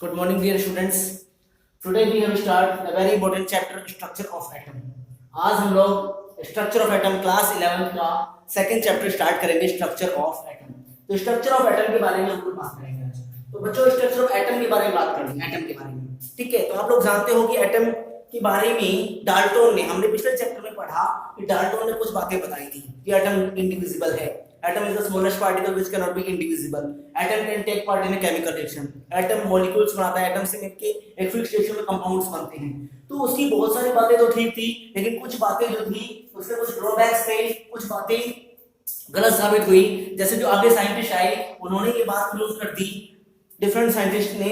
Good morning, dear students. Today we have start a very important chapter, structure of atom. आज हम लोग structure of atom class 11th का second chapter start करेंगे, structure of atom. तो structure of atom के बारे में हम लोग बात करेंगे आज। तो बच्चों स्ट्रक्चर ऑफ एटम के बारे में बात करेंगे, एटम के बारे में। ठीक है, तो आप लोग जानते हो कि एटम के बारे में डाल्टन ने, हमने पिछले चैप्टर में पढ़ा कि डाल्टन ने कुछ बातें बताई थी कि एटम इंडिविजिबल है। Atom is the smallest particle which cannot be indivisible. Atom can take part in a chemical reaction. Atom molecules बनाता है, एटम से मिलके एक फिक्स स्टेशन में कंपाउंड्स बनते हैं। तो उसकी बहुत सारी बातें तो ठीक थी, लेकिन कुछ बातें जो थी उसके कुछ ड्रॉबैक्स थे, कुछ बातें गलत साबित हुई। जैसे जो आगे साइंटिस्ट आए उन्होंने ये बात क्लोज कर दी, डिफरेंट साइंटिस्ट ने।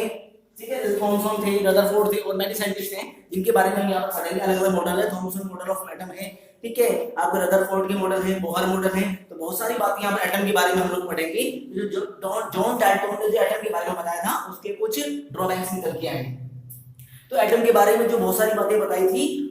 ठीक है, थॉमसन थे, रदरफोर्ड थे और मैनी साइंटिस्ट हैं जिनके बारे में हम यहाँ पर पढ़ेंगे। अलग अलग मॉडल है, थॉमसन मॉडल ऑफ एटम है। ठीक है, आपको रदरफोर्ड के मॉडल है, बोहर मॉडल है। तो बहुत सारी बातें यहाँ पर एटम के बारे में हम लोग पढ़ेंगे। जो जॉन डाल्टन ने जो एटम के बारे में बताया था उसके कुछ ड्रॉबैक्स निकल के आए। तो एटम के बारे में जो बहुत सारी बातें बताई थी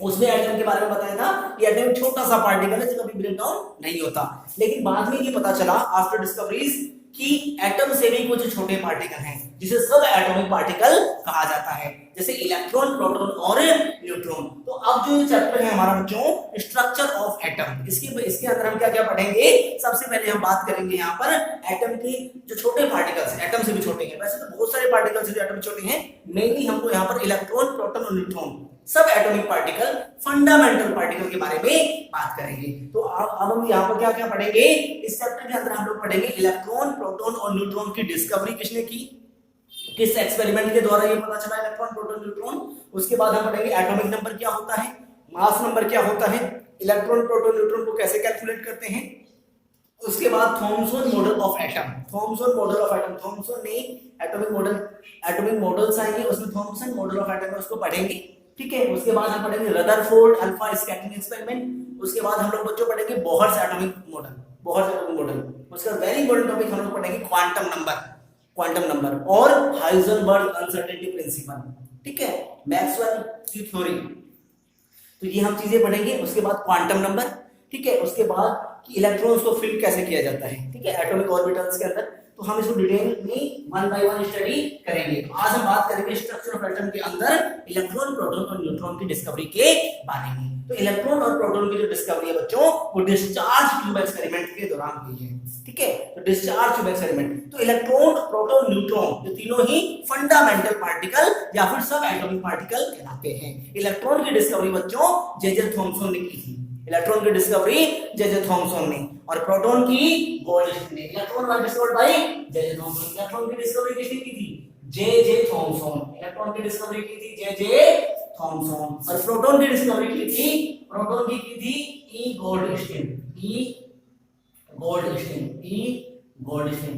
उसने एटम के बारे में बताया था कि एटम छोटा सा पार्टिकल है जो कभी ब्रेक डाउन नहीं होता। लेकिन बाद में ये पता चला आफ्टर डिस्कवरीज कि एटम से भी कुछ छोटे पार्टिकल हैं जिसे सब एटॉमिक पार्टिकल कहा जाता है, जैसे इलेक्ट्रॉन, प्रोटॉन और न्यूट्रॉन। तो अब जो चैप्टर है हमारा बच्चों स्ट्रक्चर ऑफ एटम, इसके अंदर हम क्या क्या पढ़ेंगे। सबसे पहले हम बात करेंगे यहाँ पर एटम के जो छोटे पार्टिकल्स हैं, एटम से भी छोटे हैं। वैसे तो बहुत सारे पार्टिकल्स जो एटम छोटे हैं, मेनली हमको यहाँ पर इलेक्ट्रॉन, प्रोटॉन और न्यूट्रॉन सब एटॉमिक पार्टिकल, फंडामेंटल पार्टिकल के बारे में बात करेंगे। तो अब हम यहाँ पर क्या क्या पढ़ेंगे। इस चैप्टर के अंदर हम लोग पढ़ेंगे इलेक्ट्रॉन, प्रोटॉन और न्यूट्रॉन की डिस्कवरी किसने की, किस एक्सपेरिमेंट के द्वारा ये पता चला इलेक्ट्रॉन, प्रोटॉन, न्यूट्रॉन। उसके बाद हम पढ़ेंगे एटॉमिक नंबर क्या होता है, मास नंबर क्या होता है, इलेक्ट्रॉन, प्रोटॉन, न्यूट्रॉन को कैसे कैलकुलेट करते हैं। उसके बाद Thomson model of atom, Thomson model of atom, Thomson ने एटॉमिक मॉडल्स आएंगे, उसमें थॉमसन मॉडल ऑफ एटम है उसको पढ़ेंगे। ठीक है, उसके बाद हम पढ़ेंगे रदरफोर्ड अल्फा स्कैटरिंग एक्सपेरिमेंट। उसके बाद हम लोग बच्चों पढ़ेंगे Bohr's atomic model, Bohr's atomic model. उसका वेरी इंपॉर्टेंट टॉपिक हम लोग पढ़ेंगे क्वांटम नंबर और हाइजेनबर्ग अनसर्टेनिटी प्रिंसिपल। ठीक है, मैक्सवेल की थ्योरी। तो ये हम चीजें पढ़ेंगे। उसके बाद क्वांटम नंबर। ठीक है, उसके बाद कि इलेक्ट्रॉन्स को फिल कैसे किया जाता है। ठीक है, एटॉमिक ऑर्बिटल्स के अंदर। तो हम इसको डिटेल में वन बाय वन स्टडी करेंगे। आज हम बात करेंगे स्ट्रक्चर ऑफ एटम के अंदर इलेक्ट्रॉन, प्रोटॉन और न्यूट्रॉन की डिस्कवरी के बारे में। तो इलेक्ट्रॉन और प्रोटॉन की जो डिस्कवरी है बच्चों वो डिस्चार्ज ट्यूब एक्सपेरिमेंट के दौरान हुई है। ठीक है, तो डिस्चार्ज ट्यूब एक्सपेरिमेंट। तो इलेक्ट्रॉन, प्रोटॉन, न्यूट्रॉन ये तीनों ही फंडामेंटल पार्टिकल या फिर सब एटॉमिक पार्टिकल कहलाते हैं। इलेक्ट्रॉन की डिस्कवरी बच्चों जे थॉमसन ने की थी, इलेक्ट्रॉन की डिस्कवरी जे थॉमसन ने, और प्रोटॉन की गोल्डस्टीन ने। Electron was discovered by J Thomson. Electron की डिस्कवरी किसने की थी, जे थॉमसन। इलेक्ट्रॉन की डिस्कवरी की थी जे थॉमसन। और प्रोटॉन की डिस्कवरी की थी ई गोल्डस्टीन।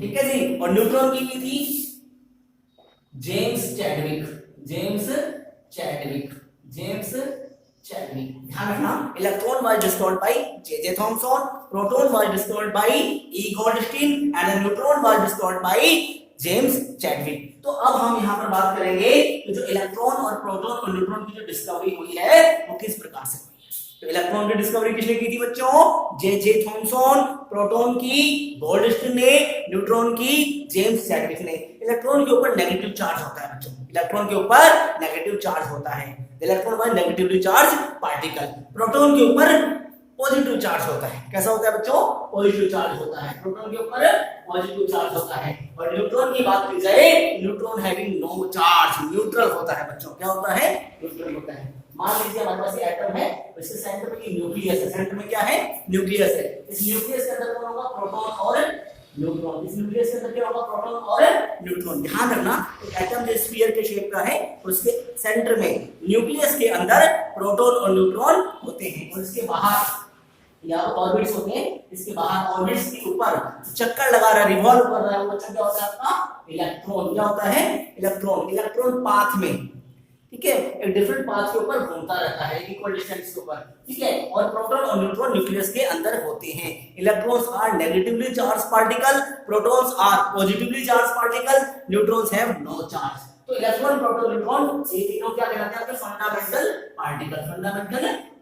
ठीक है जी। और न्यूट्रॉन की थी जेम्स चैडविक। ध्यान रखना, electron was discovered by J Thomson, proton was discovered bye E Goldstein and neutron was discovered by James Chadwick. तो अब हम यहाँ पर बात करेंगे कि जो इलेक्ट्रॉन और प्रोटॉन और न्यूट्रॉन की जो डिस्कवरी हुई है वो किस प्रकार से हुई है। तो इलेक्ट्रॉन की डिस्कवरी किसने की थी बच्चों, जे थॉमसन। प्रोटॉन की गोल्डस्टीन ने, न्यूट्रॉन की जेम्स चैडविक ने। इलेक्ट्रॉन के ऊपर नेगेटिव चार्ज होता है बच्चों, इलेक्ट्रॉन के ऊपर नेगेटिव चार्ज होता है। Electron was negatively charge particle. Proton के ऊपर पॉजिटिव चार्ज होता है। कैसा होता है बच्चों, पॉजिटिव चार्ज होता है। प्रोटॉन के ऊपर पॉजिटिव चार्ज होता है। और न्यूट्रॉन की बात की जाए, neutron having no charge, neutral होता है बच्चों। क्या होता है, न्यूट्रल होता है। मान लीजिए हमारे पास एटम है, इसके सेंटर में न्यूक्लियस है। सेंटर में क्या है, न्यूक्लियस है। इस न्यूक्लियस के अंदर कौन होगा, प्रोटॉन और न्यूट्रॉन। इस न्यूक्लियस के अंदर क्या होगा, प्रोटॉन और न्यूट्रॉन। ध्यान रखना, एटम जो स्फीयर के शेप का है उसके सेंटर में, न्यूक्लियस के अंदर प्रोटॉन और न्यूट्रॉन होते हैं। और इसके बाहर यहाँ ऑर्बिट्स होते हैं, इसके बाहर ऑर्बिट्स के ऊपर चक्कर लगा रहा है, रिवॉल्व कर रहा है, वो बच्चा क्या होता है आपका, इलेक्ट्रॉन। क्या होता है, इलेक्ट्रॉन पाथ में। ठीक है, एक डिफरेंट पाथ के ऊपर घूमता रहता है, इक्वल डिस्टेंस के ऊपर। ठीक है, और प्रोटॉन और न्यूट्रॉन न्यूक्लियस के अंदर होते हैं। Electrons are negatively charge particle, protons are positively charge particle, neutrons have no charge. तो इलेक्ट्रॉन, प्रोटॉन, न्यूट्रॉन ये तीनों क्या कहलाते हैं, फंडामेंटल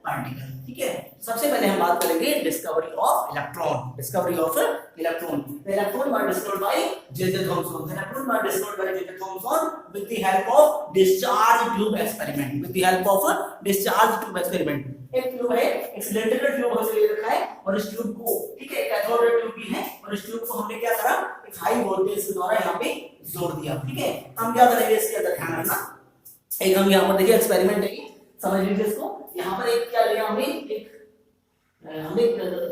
पार्टिकल। ठीक है, सबसे पहले हम बात करेंगे discovery of electron. Discovery of electron, the electron were discovered by J J. Thomson. The electron were discovered by J J. Thomson with the help of discharge tube experiment. With the help of discharge tube experiment. एक tube है, एक cylindrical tube हमने ले रखा है और इस tube को, ठीक है, कैथोड रे ट्यूब भी है और इस ट्यूब को हमने क्या करा, एक हाई वोल्टेज के द्वारा यहाँ पे जोड़ दिया। ठीक है, हम क्या करेंगे इसके अंदर ध्यान रखना, एक हम यहाँ पर देखिए एक्सपेरिमेंट है, समझ लीजिए इसको। यहाँ पर एक क्या लिया हमने, एक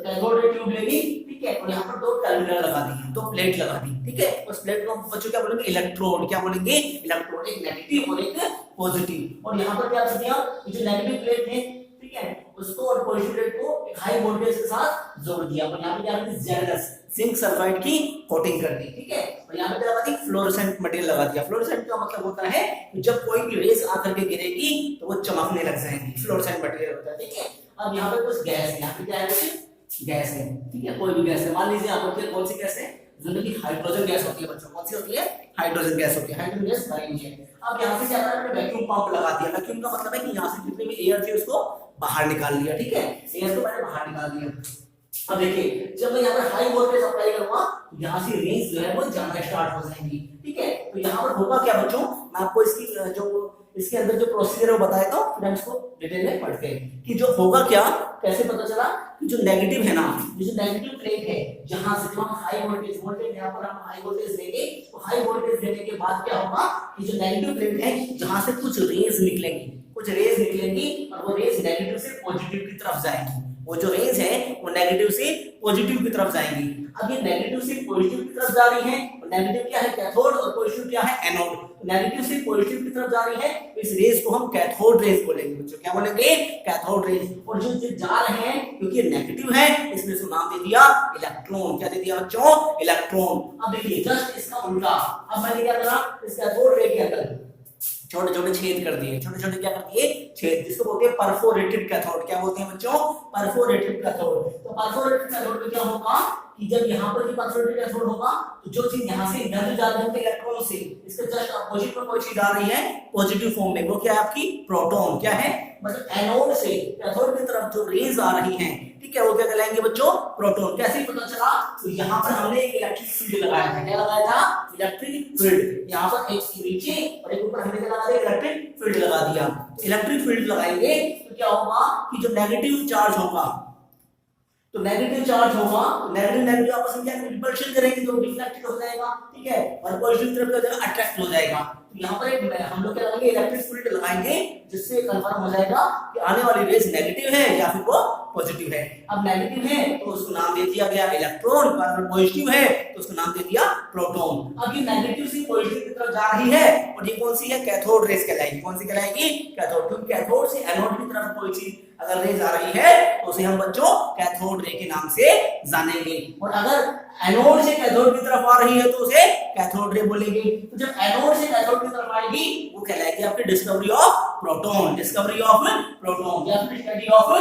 कैथोड रे ट्यूब ले ली, ठीक है, और यहाँ पर दो टर्मिनल लगा दिए, दो प्लेट लगा दी। ठीक है, उस प्लेट को बच्चों क्या बोलेंगे, इलेक्ट्रोड। क्या बोलेंगे, इलेक्ट्रोड। एक नेगेटिव और एक पॉजिटिव। और यहाँ पर क्या कर दिया, जो नेगेटिव प्लेट है, ठीक है, उसको और पॉजिटिव प्लेट को एक हाई वोल्टेज के साथ जोड़ दिया और यहाँ पे क्या करती, जेडस जिंक सल्फाइड की कोटिंग कर दी। ठीक है, और यहाँ पे क्या लगा दी, फ्लोरोसेंट मटेरियल लगा दिया। फ्लोरोसेंट का मतलब होता है कि जब कोई भी रेस आकर के गिरेगी तो वो चमकने लग जाएंगी, फ्लोरोसेंट मटेरियल होता है। ठीक है, अब यहाँ पे कुछ गैस है, यहाँ पे क्या है, कुछ गैस है। ठीक है, कोई भी गैस है, मान लीजिए आप बोलते हैं कौन सी गैस है, जो कि हाइड्रोजन गैस होती है बच्चों। कौन सी होती है, हाइड्रोजन गैस होती है। हाइड्रोजन गैस भरी हुई है। अब यहाँ से क्या करा, हमने वैक्यूम पंप लगा दिया। वैक्यूम का मतलब है कि यहाँ से जितने भी एयर थे उसको बाहर निकाल लिया। ठीक है, एयर को मैंने बाहर निकाल दिया। अब देखिए, जब मैं यहाँ पर हाई वोल्टेज अप्लाई करूंगा, यहाँ से रेंज जो है वो जाना स्टार्ट हो जाएंगी। ठीक है, तो यहाँ पर होगा क्या बच्चों, मैं आपको इसकी जो इसके अंदर जो प्रोसीजर है वो बताया था, फिर हम इसको डिटेल में पढ़ते हैं कि जो होगा क्या, कैसे पता चला कि जो नेगेटिव है ना, जो नेगेटिव प्लेट है, जहां से जो हम हाई वोल्टेज यहाँ पर हम हाई वोल्टेज देंगे, तो हाई वोल्टेज देने के बाद क्या होगा कि जो नेगेटिव प्लेट है, जहां से कुछ रेज निकलेंगी, कुछ रेज निकलेंगी और वो रेज नेगेटिव से पॉजिटिव की तरफ जाएंगी। वो जो रेज है वो नेगेटिव से पॉजिटिव की तरफ जाएंगी। अब ये नेगेटिव से पॉजिटिव की तरफ जा रही है, नेगेटिव क्या है, कैथोड, और पॉजिटिव क्या है, एनोड। नेगेटिव से पॉजिटिव की तरफ जा रही है, तो इस रेज को हम कैथोड रेज बोलेंगे बच्चों। क्या बोलेंगे, कैथोड रेज। और जो जा रहे हैं, क्योंकि ये नेगेटिव है, इसने इसको नाम दे दिया इलेक्ट्रॉन। क्या दे दिया बच्चों, इलेक्ट्रॉन। अब देखिए जस्ट इसका उल्टा, अब मैंने क्या करा, इस कैथोड रे के अंदर छोटे छोटे छेद कर दिए। छोटे छोटे क्या कर दिए, छेद, जिसको बोलते हैं परफोरेटेड कैथोड। क्या बोलते हैं बच्चों, परफोरेटेड कैथोड। तो परफोरेटेड कैथोड में क्या होगा कि जब यहाँ पर परफोरेटेड कैथोड होगा, तो जो चीज यहाँ से इधर जा रही है इलेक्ट्रॉन से, इसके जस्ट अपोजिट में कोई चीज आ रही है पॉजिटिव फॉर्म में, वो क्या है आपकी, प्रोटॉन। क्या है, मतलब एनोड से कैथोड की तरफ जो रेज आ रही हैं, ठीक है, वो क्या कहलाएंगे बच्चों, प्रोटॉन। कैसे पता चला, तो यहाँ पर हमने एक इलेक्ट्रिक फील्ड लगाया था। क्या लगाया था, इलेक्ट्रिक फील्ड। यहाँ पर एक नीचे और एक ऊपर हमने क्या लगा दिया, इलेक्ट्रिक फील्ड लगा दिया। तो इलेक्ट्रिक फील्ड लगाएंगे तो क्या होगा कि जो नेगेटिव चार्ज होगा, तो नेगेटिव चार्ज होगा, नेगेटिव आपस में क्या रिपल्शन करेंगे तो रिफ्लेक्टेड हो जाएगा। ठीक है, और पॉजिटिव तरफ क्या हो जाएगा, अट्रैक्ट हो जाएगा। तो यहाँ पर एक हम लोग क्या लगाएंगे, इलेक्ट्रिक फील्ड लगाएंगे, जिससे कंफर्म हो जाएगा कि आने वाली रेज नेगेटिव है या फिर वो पॉजिटिव है। अब नेगेटिव है तो उसको नाम दे दिया गया इलेक्ट्रॉन, और पॉजिटिव है तो उसको नाम दे दिया प्रोटॉन। अब ये नेगेटिव से पॉजिटिव की तरफ जा रही है और ये कौन सी है, कैथोड रेज कहलाएगी। कौन सी कहलाएगी, कैथोड। क्योंकि कैथोड से एनोड की तरफ कोई चीज अगर रेज आ रही है तो उसे हम बच्चों कैथोड रे के नाम से जानेंगे। और अगर एनोड से कैथोड की तरफ आ रही है तो उसे कैथोड रे बोलेंगे। तो जब एनोड से कैथोड की तरफ आएगी वो कहलाएगी आपकी discovery of proton. Discovery of proton या फिर study of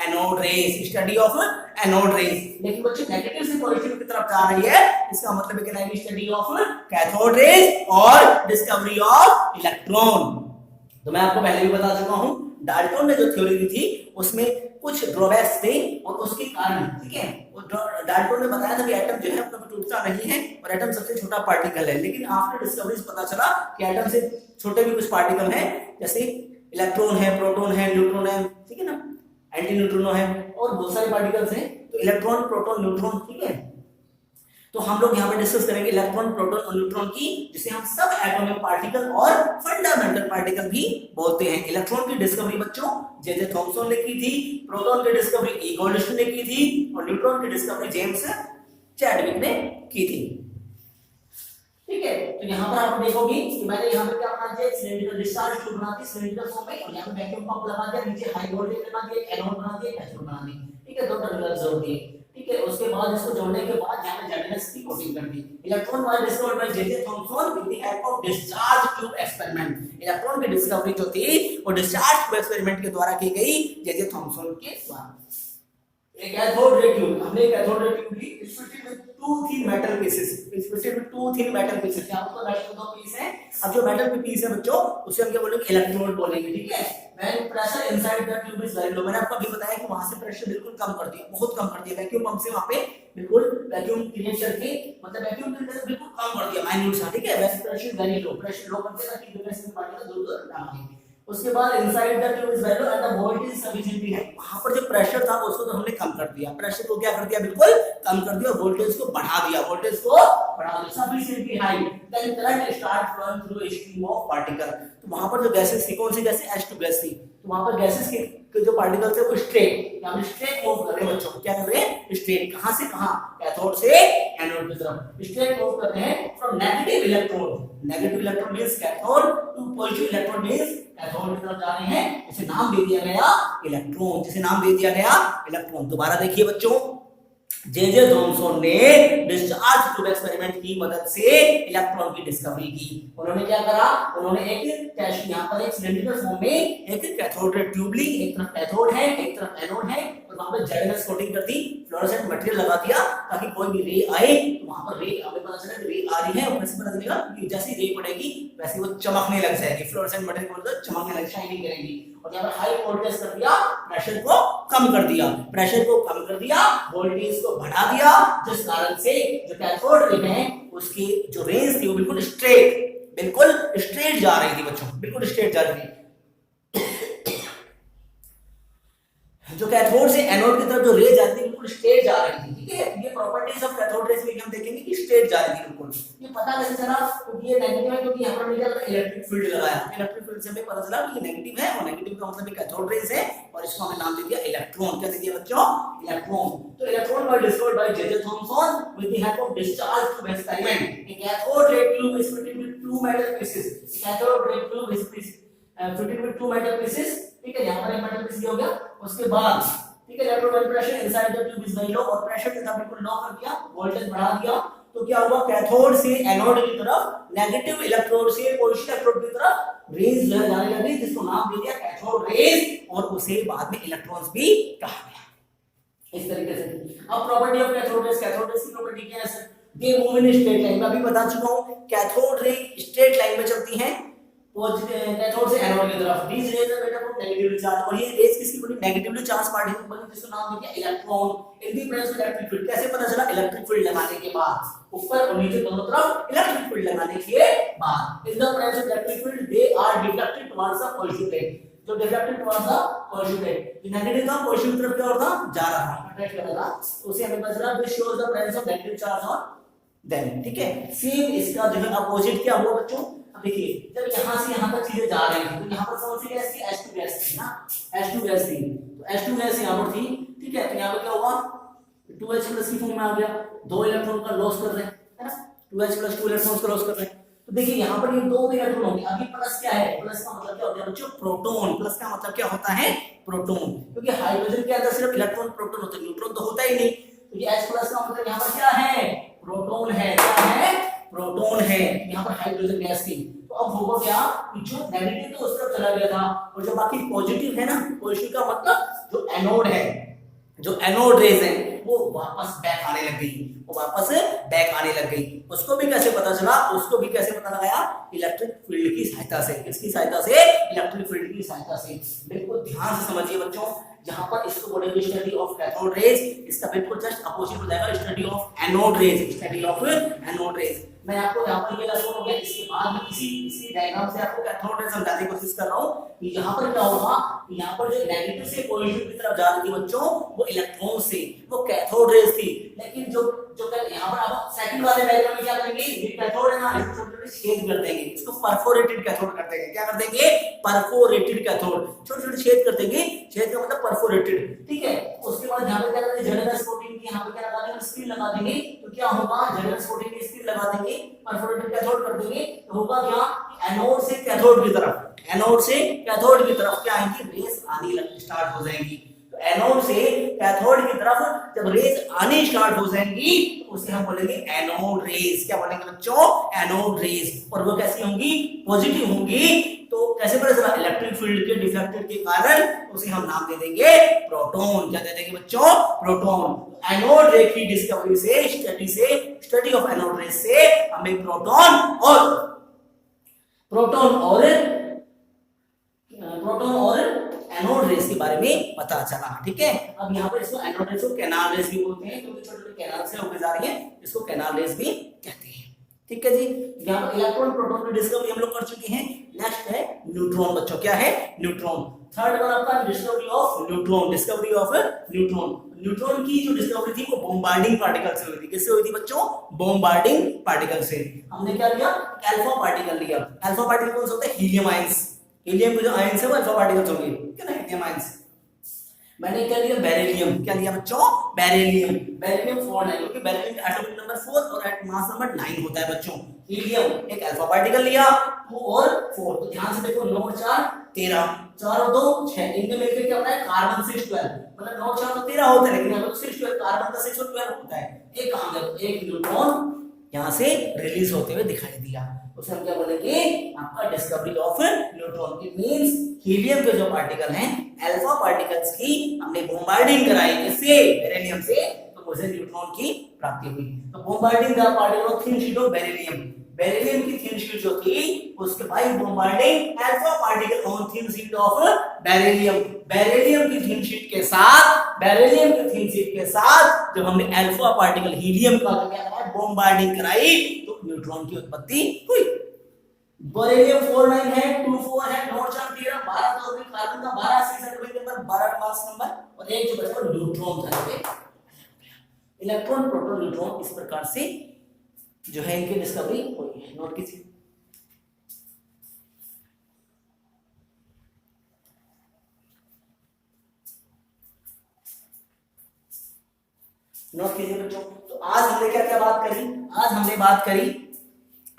anode rays, study of anode rays. लेकिन बच्चों नेगेटिव से पॉजिटिव की तरफ जा रही है, इसका मतलब है कहलाएगी स्टडी ऑफ कैथोड रेज और डिस्कवरी ऑफ इलेक्ट्रॉन। तो मैं आपको पहले भी बता चुका हूं, डाल्टन ने जो थ्योरी दी थी उसमें कुछ ड्रॉबैक्स थे और उसके कारण, ठीक है, डाल्टन ने बताया था कि एटम जो है कभी टूटता नहीं है और एटम सबसे छोटा पार्टिकल है। लेकिन आफ्टर डिस्कवरीज पता चला कि एटम से छोटे भी कुछ पार्टिकल हैं, जैसे इलेक्ट्रॉन है, प्रोटॉन है, न्यूट्रॉन है, ठीक है ना, एंटी न्यूट्रिनो है और बहुत सारे पार्टिकल्स हैं। तो इलेक्ट्रॉन, प्रोटॉन, न्यूट्रॉन, ठीक है। तो हम लोग यहाँ पे डिस्कस करेंगे इलेक्ट्रॉन, प्रोटॉन और न्यूट्रॉन की, जिसे हम सब एटॉमिक पार्टिकल और फंडामेंटल पार्टिकल भी बोलते हैं। इलेक्ट्रॉन की डिस्कवरी बच्चों जे.जे. थॉमसन ने की थी, प्रोटॉन की डिस्कवरी ई. गोल्डस्टीन ने की थी और न्यूट्रॉन की डिस्कवरी जेम्स चैडविक ने की थी। ठीक है, तो यहाँ पर आप देखोगे कि मैंने यहाँ पे क्या बना दिया, सिलेंड्रिकल डिस्चार्ज ट्यूब बना दी सिलेंड्रिकल फॉर्म में, और यहाँ पे वैक्यूम पंप लगा दिया, नीचे हाई वोल्टेज बना दिया, एनोड बना दिया, कैथोड बना दी। ठीक है, दो टर्मिनल जोड़ दिए। ठीक है, उसके बाद इसको जोड़ने के बाद यहाँ पे जेडनेस की कोटिंग कर दी। Electron was discovered by J J. Thomson with the help of discharge tube experiment. Electron की डिस्कवरी जो थी वो डिस्चार्ज ट्यूब एक्सपेरिमेंट के द्वारा की गई, जे.जे. थॉमसन के द्वारा। एक कैथोड रे ट्यूब, हमने एक कैथोड रे ट्यूब ली, it's fitted with two thin metal pieces, it's fitted with two thin metal pieces, यहां पर मेटल के दो पीस है। अब जो मेटल के पीस है बच्चों उसे हम क्या बोलेंगे, इलेक्ट्रोड बोलेंगे, ठीक है। When pressure inside the tube is very low, मैंने आपको अभी बताया कि वहां से प्रेशर बिल्कुल कम कर दिया, बहुत कम कर दिया, वैक्यूम पंप से वहां पे बिल्कुल वैक्यूम क्रिएट करके, मतलब वैक्यूम टेंपरेचर बिल्कुल कम कर दिया, माइन्यूट सा, ठीक है। वैसे pressure very low, pressure low करके ताकि गैस में पार्टिकल दूर-दूर ना भागे। उसके बाद inside the tube is very low and the voltage sufficiently high, वहां पर जो प्रेशर था उसको तो हमने कम कर दिया, प्रेशर को क्या कर दिया, बिल्कुल कम कर दिया, वोल्टेज को बढ़ा दिया, वोल्टेज को बढ़ा दिया, sufficiently high, then current start flowing through a stream of particle. तो वहां पर जो गैसेस थी, कौन सी गैसेस, H2 गैस थी, तो वहां पर गैसेस के जो पार्टिकल थे वो स्ट्रेट, हम स्ट्रेट मूव कर रहे हैं बच्चों, क्या कर रहे हैं, स्ट्रेट, कहां से कहां, कैथोड से एनोड की तरफ स्ट्रेट मूव कर रहे हैं, from negative electrode, negative electrode means cathode to positive electrode means cathode की तरफ जा रहे हैं, इसे नाम दे दिया गया इलेक्ट्रॉन, जिसे नाम दे दिया गया इलेक्ट्रॉन। दोबारा देखिए बच्चों, जे थॉमसन ने डिस्चार्ज ट्यूब एक्सपेरिमेंट की मदद से इलेक्ट्रॉन की डिस्कवरी की। उन्होंने क्या करा, उन्होंने एक टेस्ट, यहाँ पर एक सिलेंड्रिकल फॉर्म में एक कैथोड रे ट्यूब ली, एक तरफ कैथोड है एक तरफ एनोड है, और वहां पे जेडएनएस कोटिंग कर दी, फ्लोरोसेंट मटेरियल लगा दिया, ताकि कोई भी रे आए तो वहां पर रे, हमें पता चला कि रे आ रही है, और कैसे पता चलेगा कि जैसे रे पड़ेगी वैसे वो चमकने लग जाएगी, फ्लोरोसेंट मटेरियल को चमकने लग, शाइनिंग करेगी। और यहाँ पर हाई वोल्टेज कर दिया, प्रेशर को कम कर दिया, प्रेशर को कम कर दिया, वोल्टेज को बढ़ा दिया, जिस कारण से जो कैथोड रे है उसकी जो रेंज थी वो बिल्कुल स्ट्रेट जा रही थी बच्चों, बिल्कुल स्ट्रेट जा रही थी। जो कैथोड से एनोड की तरफ जो रे जाती है बिल्कुल स्ट्रेट जा रही थी, ठीक है। ये प्रॉपर्टीज ऑफ कैथोड रेज में हम देखेंगे कि स्ट्रेट जा रही थी बिल्कुल। ये पता कैसे चला, क्योंकि ये नेगेटिव है, क्योंकि यहां पर मैंने क्या इलेक्ट्रिक फील्ड लगाया, इलेक्ट्रिक फील्ड से हमें पता चला कि ये नेगेटिव है, और नेगेटिव का मतलब कैथोड रेज है, और इसको हमने नाम दे दिया इलेक्ट्रॉन। क्या दे दिया बच्चों, इलेक्ट्रॉन। तो electron were discovered by J Thomson with the help of discharge tube experiment. A cathode ray tube is fitted with to metal pieces, cathode ray tube is fitted with to metal pieces, ठीक है। यहां पर एक metal piece हो गया, उसके बाद ठीक है, electrode pressure inside the tube is very low, और प्रेशर के साथ बिल्कुल लो कर दिया, वोल्टेज बढ़ा दिया, तो क्या हुआ, कैथोड से एनोड की तरफ, नेगेटिव इलेक्ट्रोड से पॉजिटिव इलेक्ट्रोड की तरफ रेज जाने लगी, जिसको नाम दे दिया कैथोड रेज, और उसे बाद में इलेक्ट्रॉन्स भी कहा गया। इस तरीके से अब प्रॉपर्टी ऑफ कैथोड रेज की प्रॉपर्टी क्या है sir, they move in straight line. मैं अभी बता चुका हूं, कैथोड रे स्ट्रेट लाइन में चलती हैं, कैथोड से एनोड की तरफ। These rays are made up of negatively charge, और ये रेज किसकी बनी, नेगेटिवली चार्ज पार्टिकल बनी, जिसका नाम दिया electron. In the presence of electric field, कैसे पता चला, इलेक्ट्रिक फील्ड लगाने के बाद, ऊपर और नीचे दोनों तरफ इलेक्ट्रिक फील्ड लगाने के बाद, in the presence of electric field they are deflected towards the positive plate, जो deflected towards the positive plate, जो नेगेटिव था पॉजिटिव की तरफ क्या होता जा रहा था, अट्रैक्ट कर रहा था, उसे हमें पता चला this shows the presence of negative charge on them, ठीक है। सेम इसका जो है अपोजिट क्या हुआ बच्चों, अब देखिए, जब यहां से यहां तक चीजें जा रही थी, तो यहां पर कौन सी गैस थी, H2 गैस थी ना, H2 गैस थी, तो H2 गैस यहां पर थी, ठीक है। तो यहां पर क्या हुआ, 2H प्लस की फॉर्म में आ गया, दो इलेक्ट्रॉन का लॉस कर रहे हैं, है ना, 2H प्लस 2 इलेक्ट्रॉन्स का लॉस कर रहे हैं। तो देखिए यहां पर ये दो इलेक्ट्रॉन होंगे, अभी प्लस क्या है, प्लस का मतलब क्या होता है बच्चों, प्रोटॉन, प्लस का मतलब क्या होता है, प्रोटॉन, क्योंकि हाइड्रोजन के अंदर सिर्फ इलेक्ट्रॉन प्रोटॉन होता है, न्यूट्रॉन तो होता ही नहीं, तो ये H प्लस का मतलब यहां पर क्या है, प्रोटॉन है, क्या है, प्रोटॉन है, यहां पर हाइड्रोजन गैस थी। तो अब होगा क्या कि जो नेगेटिव तो उस तरफ चला गया था, और जो बाकी पॉजिटिव है ना, पॉजिटिव का मतलब जो एनोड है, जो एनोड रेज है वो वापस बैक आने लग गई, वो वापस बैक आने लग गई। उसको भी कैसे पता चला, उसको भी कैसे पता लगाया, इलेक्ट्रिक फील्ड की सहायता से। किसकी सहायता से, इलेक्ट्रिक फील्ड की सहायता से। बिल्कुल ध्यान से समझिए बच्चों, जहां पर इसको बोलेंगे स्टडी ऑफ कैथोड रेज, इसका बिल्कुल जस्ट अपोजिट हो जाएगा study of anode rays, study of anode rays. मैं आपको यहाँ पर ये लेसन हो गया, इसके बाद में इसी डायग्राम से आपको कैथोड रेज समझाने की कोशिश कर रहा हूँ कि यहाँ पर क्या होगा, यहाँ पर जो नेगेटिव से पॉजिटिव की तरफ जा रही थी बच्चों, वो इलेक्ट्रॉन से, वो कैथोड रेज थी। लेकिन जो यहाँ पर अब सेकंड वाले डायग्राम में क्या करेंगे, ये कैथोड है ना, इसको छोटे-छोटे छेद कर देंगे, इसको परफोरेटेड कैथोड कर देंगे। क्या कर देंगे, परफोरेटेड कैथोड, छोटे-छोटे छेद कर देंगे, छेद का मतलब परफोरेटेड, ठीक है। उसके बाद यहाँ पे क्या करेंगे, जेडएनएस प्रोटीन की यहाँ पे क्या लगा देंगे, स्क्रीन लगा देंगे। तो क्या होगा, जेडएनएस प्रोटीन की स्क्रीन लगा देंगे, परफोरेटेड कैथोड कर देंगे, तो होगा क्या, एनोड से कैथोड की तरफ, एनोड से कैथोड की तरफ क्या आएंगी, रेज आनी स्टार्ट हो जाएंगी। तो एनोड से कैथोड की तरफ जब रेज आनी स्टार्ट हो जाएंगी, तो उसे हम बोलेंगे एनोड रेज। क्या बोलेंगे बच्चों, एनोड रेज। और वो कैसी होंगी, पॉजिटिव होंगी। तो कैसे पता चला? इलेक्ट्रिक फील्ड के डिफ्लेक्टेड के कारण उसे हम नाम दे देंगे प्रोटॉन। क्या दे देंगे बच्चों? प्रोटॉन। एनोड रे की डिस्कवरी से स्टडी ऑफ एनोड रे से हमें प्रोटॉन और एनोड रेस के बारे में पता चला। ठीक है, अब यहाँ पर इसको एनोड रेस को कैनाल रेस भी बोलते हैं, क्योंकि छोटे छोटे कैनाल से होकर जा रही है, इसको कैनाल रेस भी कहते हैं। ठीक है जी, यहाँ पर इलेक्ट्रॉन प्रोटॉन की डिस्कवरी हम लोग कर चुके हैं। नेक्स्ट है न्यूट्रॉन बच्चों। क्या है? न्यूट्रॉन। थर्ड वन आपका डिस्कवरी ऑफ न्यूट्रॉन। न्यूट्रॉन की जो डिस्कवरी थी वो बॉम्बार्डिंग पार्टिकल से हुई थी। किससे हुई थी बच्चों? बॉम्बार्डिंग पार्टिकल से। हमने क्या लिया? अल्फा पार्टिकल लिया। अल्फा पार्टिकल कौन सा होता है? Helium ions. हीलियम के जो आयंस है वो अल्फा पार्टिकल्स होंगे, ठीक है ना, हीलियम आयंस। मैंने क्या लिया? बेरिलियम। क्या लिया बच्चों? बेरिलियम। बेरिलियम 4 9, क्योंकि बेरिलियम का एटॉमिक नंबर 4 और मास नंबर 9 होता है बच्चों। हीलियम एक अल्फा पार्टिकल लिया, 2 और 4। तो ध्यान से देखो, 9 और 4 13, 4 और 2 6, इनके मिलकर क्या होता है? कार्बन 6 12। मतलब 9 और 4 तो 13 होते हैं, लेकिन यहाँ पर 6 12 कार्बन का 6 और 12 होता है। एक काम करो, एक न्यूट्रॉन यहाँ से रिलीज होते हुए दिखाई दिया, उसे हम क्या बोलेंगे? आपका discovery of neutron. It means helium के जो पार्टिकल हैं, अल्फा पार्टिकल्स की हमने बॉम्बार्डिंग कराई, किससे? बेरिलियम से, तो मुझे न्यूट्रॉन की प्राप्ति हुई। तो bombarding the particle of thin sheet of beryllium. Beryllium की थिन शीट जो थी उसके by bombarding alpha particle on thin sheet of beryllium. Beryllium की थिन शीट के साथ जब हमने अल्फा पार्टिकल हीलियम का क्या कराया? बॉम्बार्डिंग कराई, तो न्यूट्रॉन की उत्पत्ति हुई। बेरिलियम 4 9 है, 2 4 है, 9 4 13, 12 तो कार्बन का 12 6 एटॉमिक नंबर, 12 मास नंबर, और एक जो बचा न्यूट्रॉन था। इलेक्ट्रॉन प्रोटॉन न्यूट्रॉन इस प्रकार से जो है इनकी डिस्कवरी हुई है। नोट कीजिए। नोट कीजिए बच्चों। तो आज हमने क्या क्या बात करी? आज हमने बात करी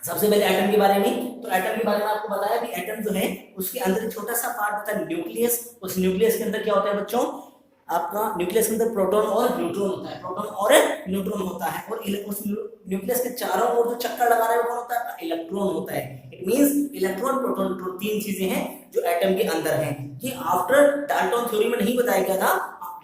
सबसे पहले एटम के बारे में। तो एटम के बारे में आपको बताया कि एटम जो है उसके अंदर एक छोटा सा पार्ट होता है न्यूक्लियस। उस न्यूक्लियस के अंदर क्या होता है बच्चों? आपका न्यूक्लियस के अंदर प्रोटॉन और न्यूट्रॉन होता है। प्रोटॉन और न्यूट्रॉन होता है, और उस न्यूक्लियस के चारों ओर जो चक्कर लगा रहा है वो कौन होता है? इलेक्ट्रॉन होता है। It means electron proton neutron 3 चीजें हैं जो एटम के अंदर हैं। कि आफ्टर डाल्टन थ्योरी में नहीं बताया गया था,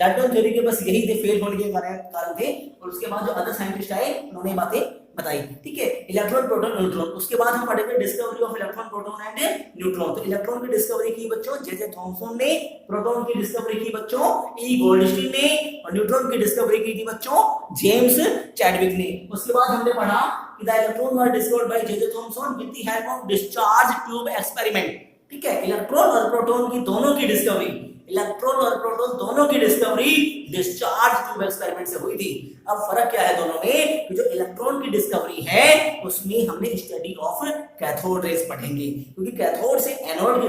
डाल्टन थ्योरी के बस यही थे, फेल होने के कारण थे, और उसके बाद जो अदर साइंटिस्ट आए उन्होंने बातें बताई। ठीक है, इलेक्ट्रॉन प्रोटॉन न्यूट्रॉन। उसके बाद हम पढ़ेंगे discovery of electron proton and neutron. तो इलेक्ट्रॉन की डिस्कवरी की बच्चों जे थॉमसन ने, प्रोटॉन की डिस्कवरी की बच्चों ई गोल्डस्टीन ने, और न्यूट्रॉन की डिस्कवरी की थी बच्चों जेम्स चैडविक ने। उसके बाद हमने पढ़ा कि the electron were discovered by J Thomson with the help of discharge tube experiment. ठीक है, इलेक्ट्रॉन और प्रोटॉन की दोनों की डिस्कवरी, इलेक्ट्रॉन और प्रोटॉन दोनों की डिस्कवरी डिस्चार्ज ट्यूब एक्सपेरिमेंट से हुई थी। अब फर्क क्या है दोनों में? कि जो इलेक्ट्रॉन की डिस्कवरी है उसमें हमने स्टडी ऑफ कैथोड रेस पढ़ेंगे, क्योंकि कैथोड से एनोड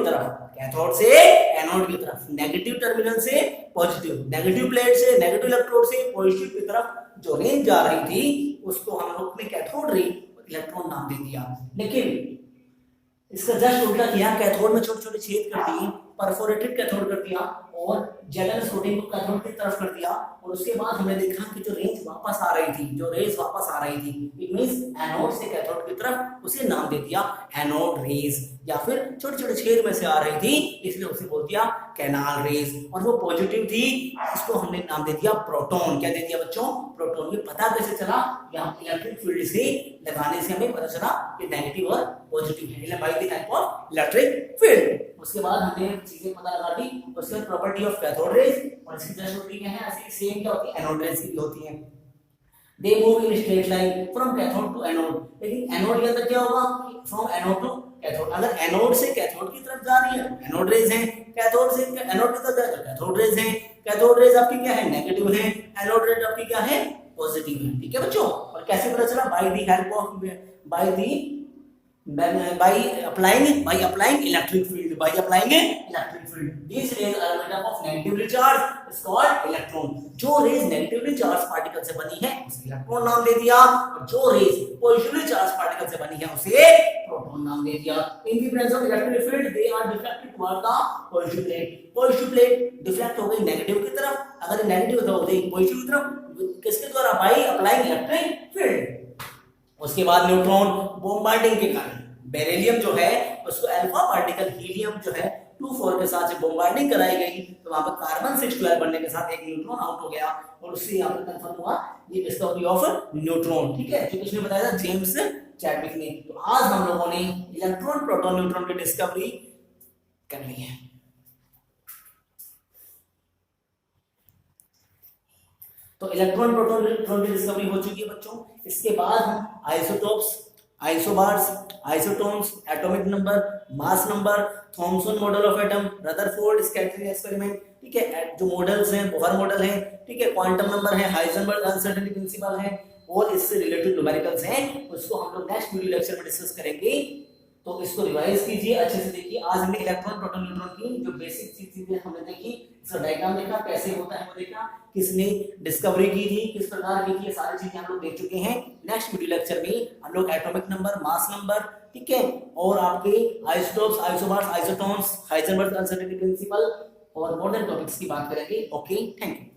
की तरफ नेगेटिव टर्मिनल से पॉजिटिव, नेगेटिव प्लेट से, नेगेटिव इलेक्ट्रोड से पॉजिटिव की तरफ जो रेंज जा रही थी उसको हम लोग ने कैथोड रे इलेक्ट्रॉन नाम दे दिया। लेकिन इसका जस्ट उल्टा किया, कैथोड में छोटे छोटे छेद कर दिए, परफोरेटेड कैथोड कर दिया, और जेलस कोटिंग को कैथोड की तरफ कर दिया, और उसके बाद हमने देखा कि जो रेंज वापस आ रही थी, इट मींस एनोड से कैथोड की तरफ, उसे नाम दे दिया एनोड रेज, या फिर छोटे छोटे छेद में से आ रही थी इसलिए उसे बोल दिया कैनाल रेज, और वो पॉजिटिव थी इसको हमने नाम दे दिया प्रोटॉन। क्या दे दिया बच्चों? प्रोटॉन। ये पता कैसे चला? यहाँ इलेक्ट्रिक फील्ड से लगाने से हमें पता चला कि नेगेटिव और पॉजिटिव है by the help of electric field. उसके बाद हमने चीजें पता लगा दी, उसके बाद प्रॉपर्टी ऑफ कैथोड रेज, और इसकी जस्ट होती है ऐसी सेम क्या होती है? एनोड रेज की भी होती है। They move in straight line from cathode to anode. लेकिन एनोड के अंदर क्या होगा? From anode to cathode. अगर एनोड से कैथोड की तरफ जा रही है एनोड रेज है, कैथोड से एनोड की तरफ जा रही है कैथोड रेज है। कैथोड रेज आपकी क्या है? नेगेटिव है, एनोड रेज आपकी क्या है? पॉजिटिव है। ठीक है बच्चों, और कैसे पता चला? By the help of by applying electric field. These rays are made up of negatively charged is called electron. जो रेज नेगेटिवली चार्ज पार्टिकल से बनी है उसे इलेक्ट्रॉन नाम दे दिया, और जो रेज पॉजिटिवली चार्ज पार्टिकल से बनी है उसे प्रोटॉन नाम दे दिया। In the presence of electric field they are deflected toward the positive plate. Positive plate deflect हो गई नेगेटिव की तरफ, अगर नेगेटिव हो गई पॉजिटिव की तरफ, किसके द्वारा? By applying electric field. उसके बाद न्यूट्रॉन बॉम्बार्डिंग के कारण बेरिलियम जो है उसको अल्फा पार्टिकल हीलियम जो है 2-4 के साथ बॉम्बार्डिंग कराई गई तो वहां पर कार्बन 6-12 बनने के साथ एक न्यूट्रॉन आउट हो गया और उससे यहाँ पर कंफर्म हुआ ये डिस्कवरी ऑफ न्यूट्रॉन। ठीक है, जो किसने बताया था? जेम्स चैडविक ने। तो आज हम लोगों ने इलेक्ट्रॉन प्रोटॉन न्यूट्रॉन की डिस्कवरी कर ली है। तो इलेक्ट्रॉन प्रोटॉन न्यूट्रॉन की डिस्कवरी हो चुकी है बच्चों। इसके बाद हम isotopes, isobars, isotones, atomic number, mass number, Thompson model of atom, Rutherford scattering experiment, ठीक है, जो मॉडल्स हैं, बोहर मॉडल है, ठीक है, क्वांटम नंबर है, हाइजेनबर्ग अनसर्टेनिटी प्रिंसिपल है और इससे रिलेटेड न्यूमेरिकल्स हैं, उसको हम लोग नेक्स्ट वीडियो लेक्चर में डिस्कस करेंगे। तो इसको रिवाइज कीजिए, अच्छे से देखिए। आज हमने इलेक्ट्रॉन प्रोटॉन न्यूट्रॉन की जो बेसिक चीजें हमने देखी, इसका डायग्राम देखा, कैसे होता है वो देखा, किसने डिस्कवरी की थी, किस प्रकार की थी, ये सारी चीजें हम लोग देख चुके हैं। नेक्स्ट वीडियो लेक्चर में हम लोग एटॉमिक नंबर, मास नंबर, ठीक है, और आपके isotopes, isobars, isotones, Heisenberg uncertainty principle और मॉडर्न टॉपिक्स की बात करेंगे। Okay, thank you.